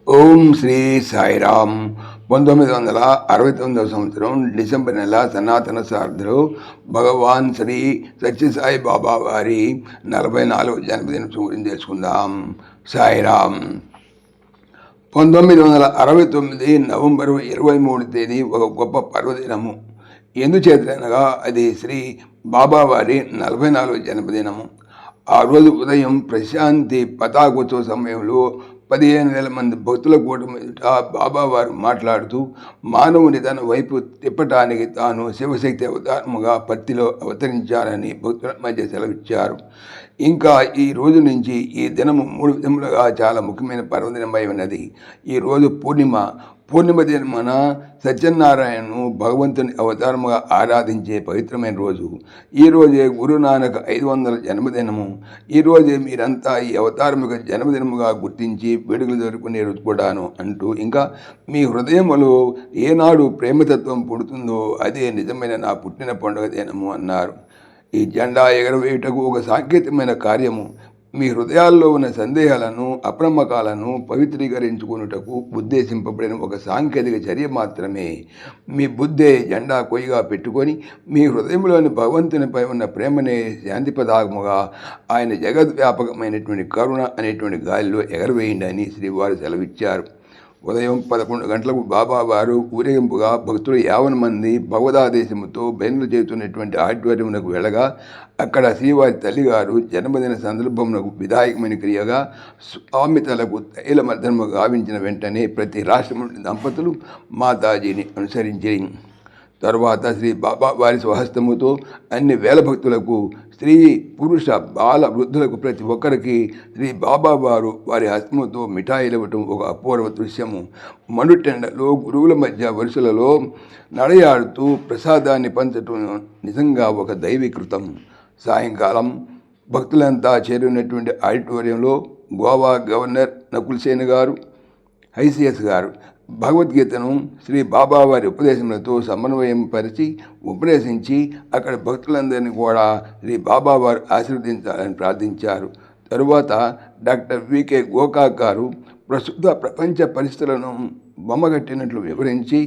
ఓం శ్రీ సాయిరామ్. 1969 సంవత్సరం డిసెంబర్ నెల సనాతన సార్ధలో భగవాన్ శ్రీ సత్యసాయి బాబా వారి 44వ జన్మదినం గురించి తెలుసుకుందాం. సాయిరామ్. 1969 నవంబర్ 23 తేదీ ఒక గొప్ప పర్వదినము. ఎందుచేతనగా అది శ్రీ బాబా వారి 44వ జన్మదినము. ఆ రోజు ఉదయం ప్రశాంతి పతాకోత్సవ సమయంలో 15,000 మంది భక్తుల కూటమి బాబావారు మాట్లాడుతూ మానవుని తన వైపు తిప్పటానికి తాను శివశక్తి అవతారముగా పత్తిలో అవతరించారని భక్తుల మధ్య సెలవిచ్చారు. ఇంకా ఈ రోజు నుంచి ఈ దినము 3 విధములుగా చాలా ముఖ్యమైన పర్వదినమై ఉన్నది. ఈరోజు పూర్ణిమ దినమున సత్యనారాయణను భగవంతుని అవతారముగా ఆరాధించే పవిత్రమైన రోజు. ఈరోజే గురునానక్ 500 జన్మదినము. ఈరోజే మీరంతా ఈ అవతారముగా జన్మదినముగా గుర్తించి వేడుకలు జరుపుకునే రోజు కూడాను అంటూ ఇంకా మీ హృదయములో ఏనాడు ప్రేమతత్వం పుడుతుందో అదే నిజమైన నా పుట్టిన పండుగ దినము అన్నారు. ఈ జెండా ఎగరవేయుటకు ఒక సాంకేతికమైన కార్యము. మీ హృదయాల్లో ఉన్న సందేహాలను అప్రమకాలను పవిత్రీకరించుకున్నటకు ఉద్దేశింపబడిన ఒక సాంకేతిక చర్య మాత్రమే. మీ బుద్ధే జెండా కొయ్యగా పెట్టుకొని మీ హృదయంలోని భగవంతునిపై ఉన్న ప్రేమనే శాంతి పదాకముగా ఆయన జగద్వ్యాపకమైనటువంటి కరుణ అనేటువంటి గాలిలో ఎగరవేయండి అని శ్రీవారు సెలవిచ్చారు. ఉదయం 11 గంటలకు బాబావారు ఊరేగింపుగా భక్తులు 50 మంది భగవదాదేశముతో బయలు చేస్తున్నటువంటి ఆడిటోరియంకు వెళ్ళగా అక్కడ శ్రీవారి తల్లిగారు జన్మదిన సందర్భమునకు విధాయకమైన క్రియగా స్వామి తలకు తైలమర్దనము గావించిన వెంటనే ప్రతి రాష్ట్రం దంపతులు మాతాజీని అనుసరించి తరువాత శ్రీ బాబా వారి స్వహస్తముతో అన్ని వేల భక్తులకు స్త్రీ పురుష బాల వృద్ధులకు ప్రతి ఒక్కరికి శ్రీ బాబా వారు వారి హస్తముతో మిఠాయిలు ఇవ్వటం ఒక అపూర్వ దృశ్యము. మనుటెండలో గురువుల మధ్య వరుసలలో నడయాడుతూ ప్రసాదాన్ని పంచటం నిజంగా ఒక దైవీకృతం. సాయంకాలం భక్తులంతా చేరినటువంటి ఆడిటోరియంలో గోవా గవర్నర్ నకుల్ సేన్ గారు, ఐసిఎస్ గారు భగవద్గీతను శ్రీ బాబావారి ఉపదేశములతో సమన్వయం పరిచి ఉపదేశించి అక్కడ భక్తులందరినీ కూడా శ్రీ బాబావారు ఆశీర్వదించాలని ప్రార్థించారు. తరువాత డాక్టర్ వికే గోకాక్ గారు ప్రస్తుత ప్రపంచ పరిస్థితులను బొమ్మగట్టినట్లు వివరించి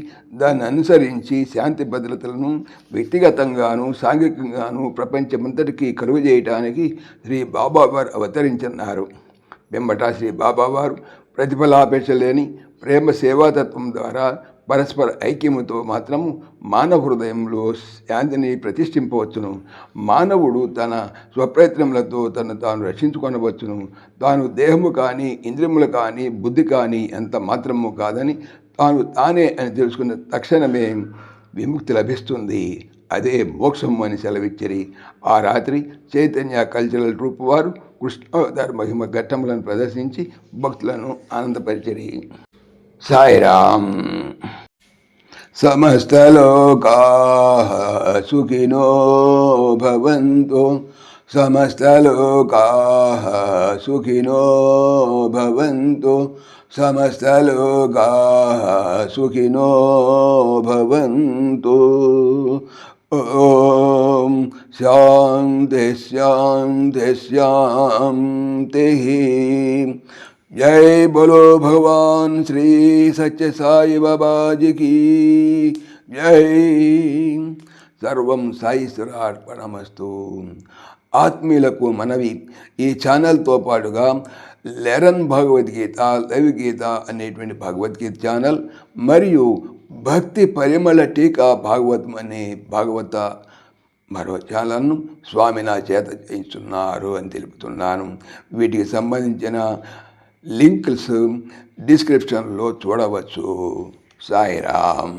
దాన్ని అనుసరించి శాంతి భద్రతలను వ్యక్తిగతంగాను సాంఘికంగాను ప్రపంచమంతటికీ కలుగజేయటానికి శ్రీ బాబావారు అవతరించన్నారు. వెంబట శ్రీ బాబావారు ప్రతిఫలాపేక్ష లేని ప్రేమ సేవాతత్వం ద్వారా పరస్పర ఐక్యముతో మాత్రము మానవ హృదయంలో శాంతిని ప్రతిష్ఠింపవచ్చును. మానవుడు తన స్వప్రయత్నములతో తను తాను రక్షించుకొనవచ్చును. తాను దేహము కానీ ఇంద్రియములు కానీ బుద్ధి కానీ ఎంత మాత్రము కాదని తాను తానే అని తెలుసుకున్న తక్షణమే విముక్తి లభిస్తుంది. అదే మోక్షము అని సెలవిచ్చరి. ఆ రాత్రి చైతన్య కల్చరల్ ట్రూప్ వారు కృష్ణావతార మహిమ ఘట్టములను ప్రదర్శించి భక్తులను ఆనందపరిచరి. సాయిరామ్. సమస్తలోకాః సుఖినో భవంతు. సమస్తలోకాః సుఖినో భవంతు. సమస్తలోకాః సుఖినో భవంతు. ఓం శాంతి శాంతి శాంతి. जय बोलो भगवान श्री सच्चे साई बाबा जी की जय. सर्वं సాయిశ్వరార్పణమస్తు. ఆత్మీయులకు మనవి, ఈ ఛానల్తో పాటుగా లెరన్ భగవద్గీత, లైవ్ గీత అనేటువంటి భగవద్గీత ఛానల్ మరియు భక్తి పరిమళ టీకా భాగవతం అనే భాగవత మరో ఛానల్ను స్వామి నా చేత చేయిస్తున్నారు అని తెలుపుతున్నాను. వీటికి సంబంధించిన లింక్స్ డిస్క్రిప్షన్లో చూడవచ్చు. సాయిరామ్.